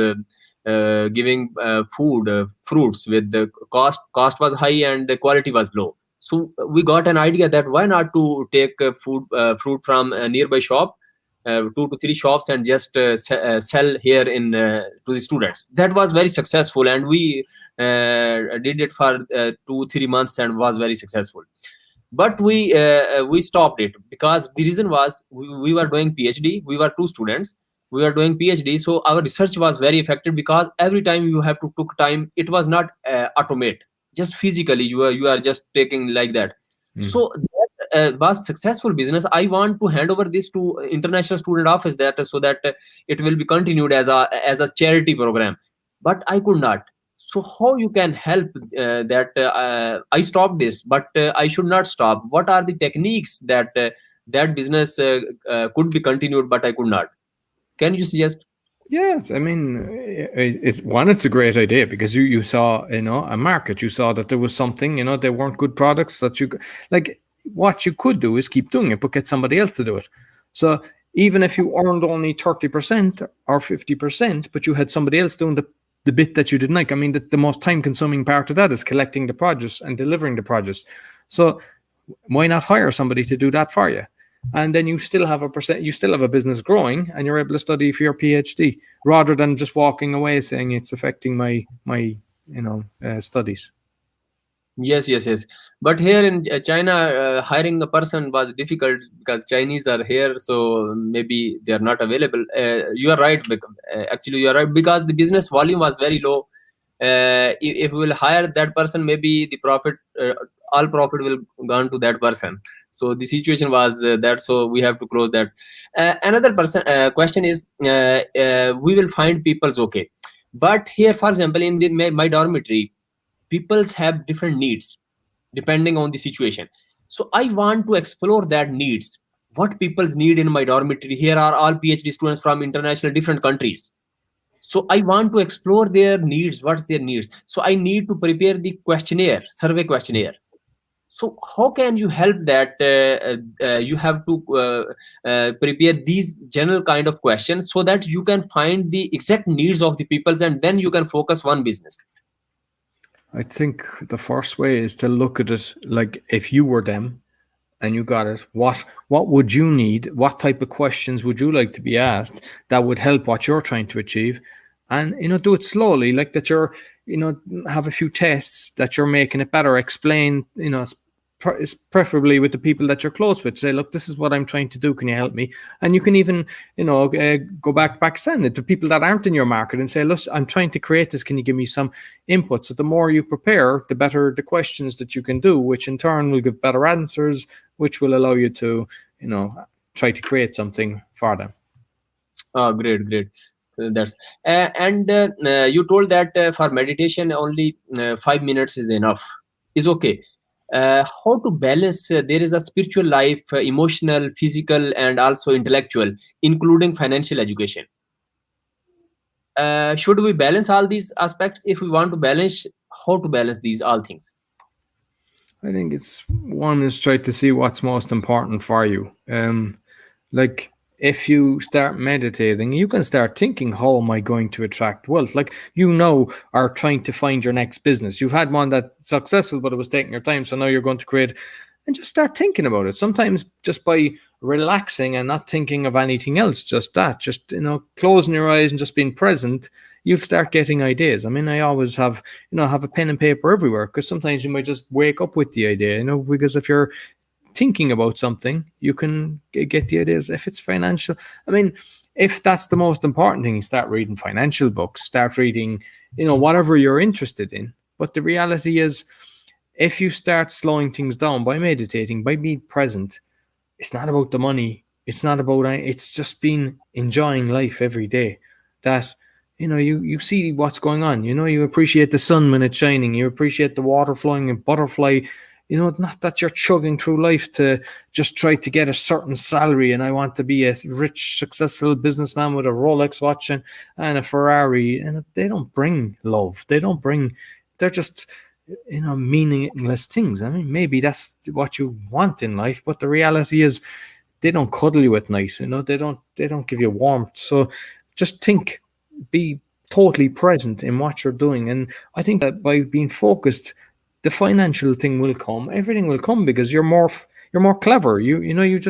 giving fruits with the cost was high and the quality was low. So we got an idea that why not to take fruit from a nearby shop, 2 to 3 shops, and just sell here to the students. That was very successful, and we did it for 2-3 months and was very successful. But we stopped it, because the reason was we were doing PhD. We were 2 students. We were doing PhD, so our research was very affected, because every time you have to took time. It was not automate, just physically you are just taking like that. So that was successful business. I want to hand over this to international student office, that so that it will be continued as a charity program, but I could not. So how you can help that I stopped this, but I should not stop? What are the techniques that that business could be continued, but I could not? Can you suggest? Yeah, I mean, it's a great idea, because you saw, a market. You saw that there was something, there weren't good products that you like. What you could do is keep doing it, but get somebody else to do it. So even if you earned only 30% or 50%, but you had somebody else doing the bit that you didn't like. I mean, the most time-consuming part of that is collecting the produce and delivering the produce. So why not hire somebody to do that for you? And then you still have a business growing, and you're able to study for your PhD, rather than just walking away saying it's affecting my studies. Yes. But here in China, hiring a person was difficult, because Chinese are here, so maybe they are not available. You are right. Actually, you are right, because the business volume was very low. If we will hire that person, maybe the all profit will gone to that person. So the situation was that. So we have to close that. Another question is, we will find people's okay, but here, for example, in my dormitory, peoples have different needs depending on the situation. So I want to explore that needs. What people's need in my dormitory? Here are all PhD students from international different countries. So I want to explore their needs. What's their needs? So I need to prepare the survey questionnaire. So how can you help that? You have to prepare these general kind of questions, so that you can find the exact needs of the peoples, and then you can focus one business. I think the first way is to look at it like, if you were them and you got it, what would you need? What type of questions would you like to be asked that would help what you're trying to achieve? And, do it slowly, like that you're, have a few tests that you're making it better. Explain, preferably with the people that you're close with. Say, look, this is what I'm trying to do. Can you help me? And you can even, go back, send it to people that aren't in your market and say, look, I'm trying to create this. Can you give me some input? So the more you prepare, the better the questions that you can do, which in turn will give better answers, which will allow you to, try to create something for them. Oh, great. So that's and you told that for meditation only 5 minutes is enough. Is okay. How to balance? There is a spiritual life, emotional, physical, and also intellectual, including financial education. Should we balance all these aspects? If we want to balance, how to balance these all things? I think it's one is try to see what's most important for you. Like if you start meditating, you can start thinking, how am I going to attract wealth? Like, are trying to find your next business. You've had one that's successful, but it was taking your time. So now you're going to create, and just start thinking about it. Sometimes just by relaxing and not thinking of anything else, just closing your eyes and just being present, you'll start getting ideas. I mean, I always have a pen and paper everywhere, because sometimes you might just wake up with the idea, because if you're thinking about something, you can get the ideas. If it's financial, I mean, if that's the most important thing, start reading financial books, start reading, whatever you're interested in. But the reality is, if you start slowing things down by meditating, by being present, it's not about the money. It's not about, it's just been enjoying life every day. That, you see what's going on. You appreciate the sun when it's shining. You appreciate the water flowing, and butterfly. Not that you're chugging through life to just try to get a certain salary, and I want to be a rich, successful businessman with a Rolex watch and a Ferrari. And they don't bring love. They're just, meaningless things. I mean, maybe that's what you want in life, but the reality is, they don't cuddle you at night. They don't give you warmth. So just think, be totally present in what you're doing. And I think that by being focused, the financial thing will come. Everything will come, because you're more clever. You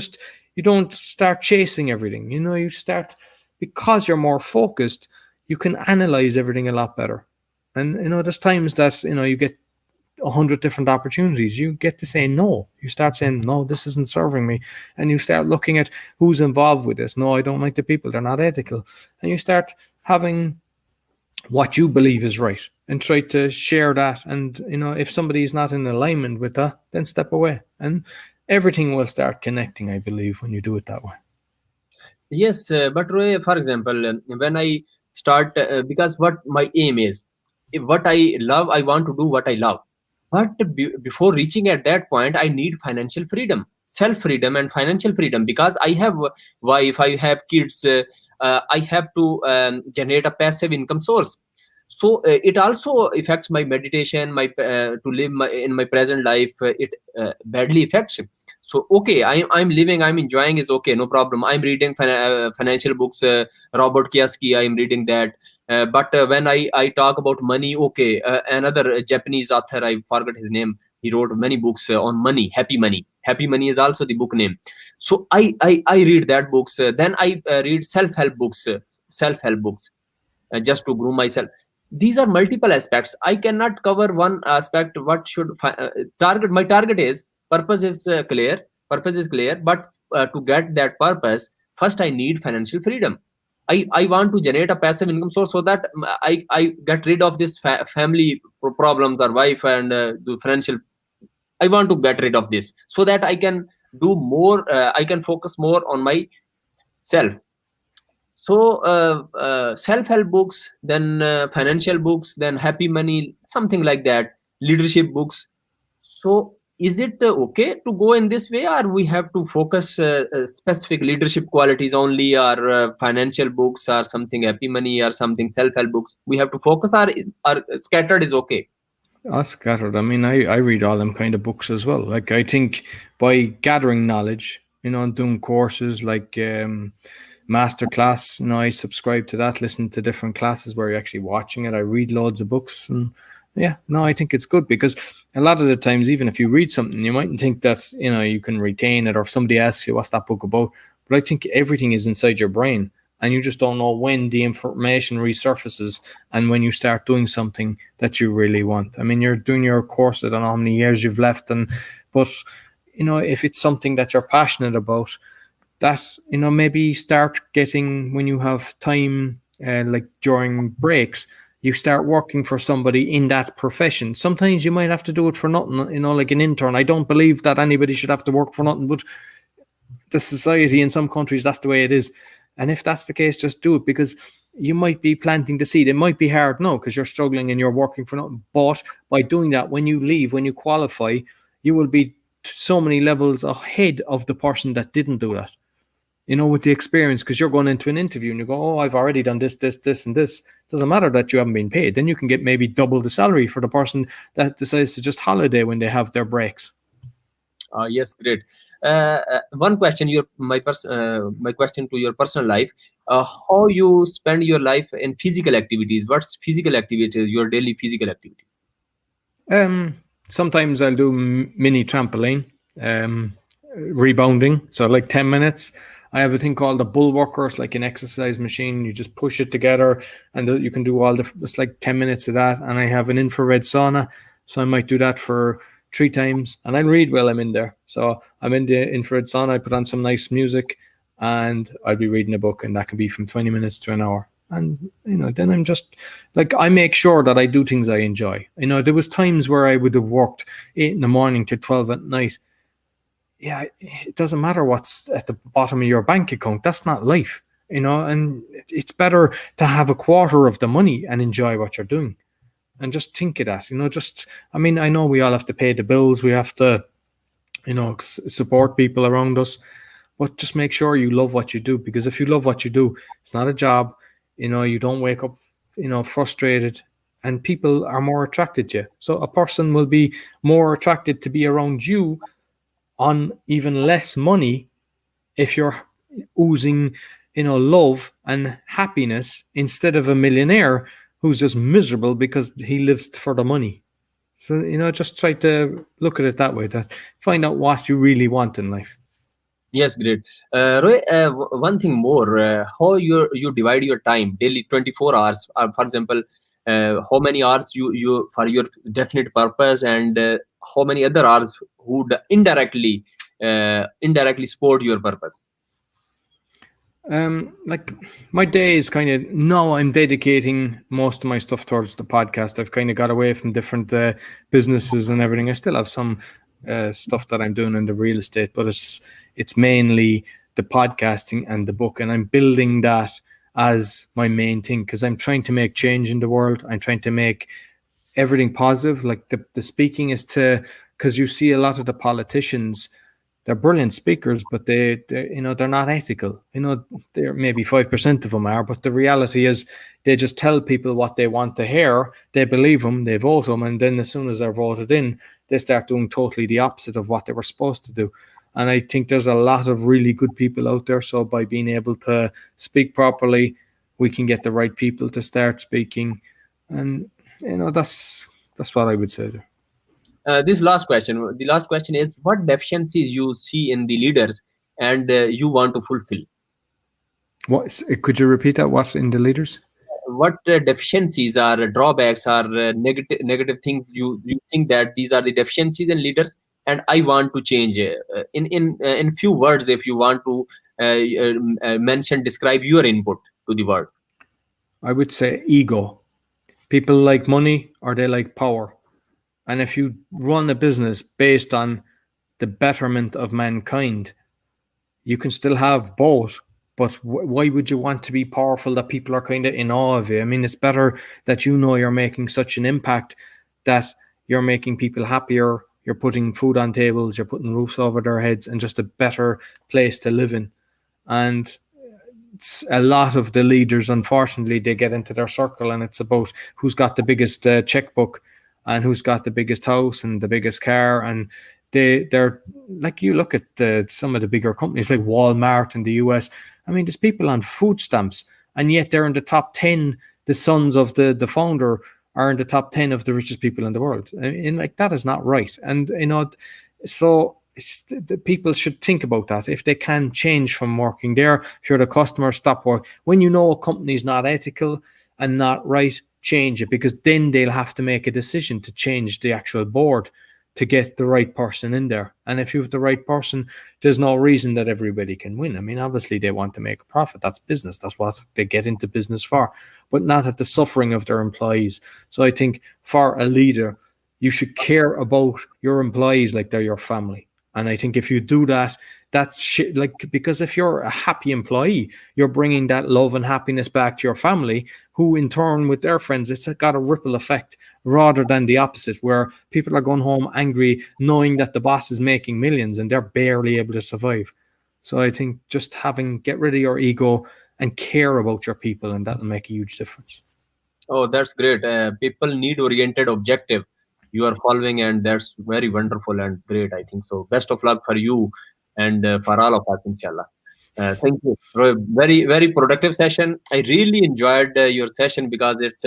don't start chasing everything. You start, because you're more focused, you can analyze everything a lot better. And there's times that you get 100 different opportunities. You get to say no. You start saying, no, this isn't serving me. And you start looking at who's involved with this. No, I don't like the people. They're not ethical. And you start having what you believe is right, and try to share that. And if somebody is not in alignment with that, then step away, and everything will start connecting, I believe, when you do it that way. Yes, but Roy, for example, when I start, because what my aim is, what I love, I want to do what I love. But before reaching at that point, I need financial freedom, self freedom, and financial freedom, because I have wife, I have kids. I have to generate a passive income source. So it also affects my meditation, my to live in my present life. It badly affects. So okay, I'm living, I'm enjoying, is okay, no problem. I'm reading financial books, Robert Kiyosaki, I'm reading that. But when I talk about money, okay, another Japanese author, I forgot his name, he wrote many books on money. Happy Money is also the book name. So I read that books. Then I read self-help books, just to groom myself. These are multiple aspects. I cannot cover one aspect. What should target? My target is, purpose is clear. But to get that purpose, first I need financial freedom. I want to generate a passive income source, so that I get rid of this family problems, or wife and the financial. I want to get rid of this, so that I can do more. I can focus more on my self. So self-help books, then financial books, then Happy Money, something like that, leadership books. So is it okay to go in this way, or we have to focus specific leadership qualities only, or financial books, or something Happy Money, or something self-help books? We have to focus, or scattered is okay? Scattered. I mean, I read all them kind of books as well. Like, I think by gathering knowledge, and doing courses like masterclass, I subscribe to that, listen to different classes where you're actually watching it. I read loads of books, and I think it's good, because a lot of the times, even if you read something, you mightn't think that you can retain it, or if somebody asks you what's that book about. But I think everything is inside your brain, and you just don't know when the information resurfaces, and when you start doing something that you really want. I mean, you're doing your course, I don't know how many years you've left, but if it's something that you're passionate about, that maybe start getting, when you have time, like during breaks, you start working for somebody in that profession. Sometimes you might have to do it for nothing, like an intern. I don't believe that anybody should have to work for nothing, but the society in some countries, that's the way it is. And if that's the case, just do it, because you might be planting the seed. It might be hard, no, because you're struggling and you're working for nothing. But by doing that, when you leave, when you qualify, you will be so many levels ahead of the person that didn't do that. With the experience, because you're going into an interview and you go, oh, I've already done this, and this. Doesn't matter that you haven't been paid. Then you can get maybe double the salary for the person that decides to just holiday when they have their breaks. Yes, great. One question, my question to your personal life: how you spend your life in physical activities? What's physical activities? Your daily physical activities? Sometimes I'll do mini trampoline, rebounding. So like 10 minutes. I have a thing called a Bullworkers, like an exercise machine. You just push it together, and you can do it's like 10 minutes of that. And I have an infrared sauna, so I might do that for 3 times. And I read while I'm in there. So I'm in the infrared sauna. I put on some nice music, and I'll be reading a book, and that can be from 20 minutes to an hour. And then I'm just like, I make sure that I do things I enjoy. There was times where I would have worked 8 in the morning to 12 at night. Yeah, it doesn't matter what's at the bottom of your bank account. That's not life, and it's better to have a quarter of the money and enjoy what you're doing. And just think of that, I know we all have to pay the bills. We have to, support people around us, but just make sure you love what you do, because if you love what you do, it's not a job. You don't wake up, frustrated, and people are more attracted to you. So a person will be more attracted to be around you on even less money if you're oozing, love and happiness, instead of a millionaire who's just miserable because he lives for the money. So, just try to look at it that way, that find out what you really want in life. Yes, great. Roy, one thing more, how you divide your time daily, 24 hours, for example, how many hours you for your definite purpose, and how many other hours would indirectly support your purpose? Like, my day is kind of, now I'm dedicating most of my stuff towards the podcast. I've kind of got away from different businesses and everything. I still have some stuff that I'm doing in the real estate, but it's mainly the podcasting and the book, and I'm building that as my main thing, because I'm trying to make change in the world. I'm trying to make everything positive. Like, the speaking is because you see a lot of the politicians, they're brilliant speakers, but they're not ethical. There maybe 5% of them are, but the reality is they just tell people what they want to hear. They believe them, they vote them, and then as soon as they're voted in, they start doing totally the opposite of what they were supposed to do. And I think there's a lot of really good people out there. So by being able to speak properly, we can get the right people to start speaking. And that's what I would say there. The last question is: what deficiencies you see in the leaders, and you want to fulfill? What could you repeat that? What's in the leaders? What deficiencies or drawbacks or negative things you think that these are the deficiencies in leaders, and I want to change? In few words, if you want to describe your input to the world. I would say ego. People like money or they like power. And if you run a business based on the betterment of mankind, you can still have both. But why would you want to be powerful that people are kind of in awe of you? I mean, it's better that you're making such an impact, that you're making people happier, you're putting food on tables, you're putting roofs over their heads, and just a better place to live in. And a lot of the leaders, unfortunately, they get into their circle, and it's about who's got the biggest checkbook and who's got the biggest house and the biggest car. And they're like, you look at some of the bigger companies like Walmart in the US. I mean, there's people on food stamps, and yet they're in the top 10. The sons of the founder are in the top 10 of the richest people in the world. And like, that is not right. And so the people should think about that. If they can change from working there, if you're the customer, stop work. When you know a company is not ethical and not right, change it, because then they'll have to make a decision to change the actual board to get the right person in there. And if you have the right person, there's no reason that everybody can win. I mean, obviously they want to make a profit. That's business. That's what they get into business for, but not at the suffering of their employees. So I think for a leader, you should care about your employees like they're your family. And I think if you do that, that's like, because if you're a happy employee, you're bringing that love and happiness back to your family, who in turn with their friends, it's got a ripple effect, rather than the opposite, where people are going home angry, knowing that the boss is making millions and they're barely able to survive. So I think just get rid of your ego and care about your people, and that'll make a huge difference. Oh, that's great. People need oriented objective you are following, and that's very wonderful and great. I think so. Best of luck for you and for all of us, inshallah. Thank you. Very, very productive session. I really enjoyed your session because it's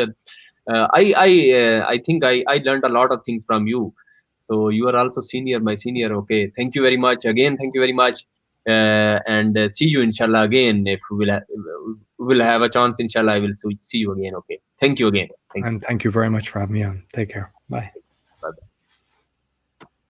I think I learned a lot of things from you. So you are also senior, my senior. Okay, thank you very much again. Thank you very much, and see you inshallah again. If we'll have a chance, inshallah, I will see you again. Okay, thank you again. And thank you very much for having me on. Take care. Bye.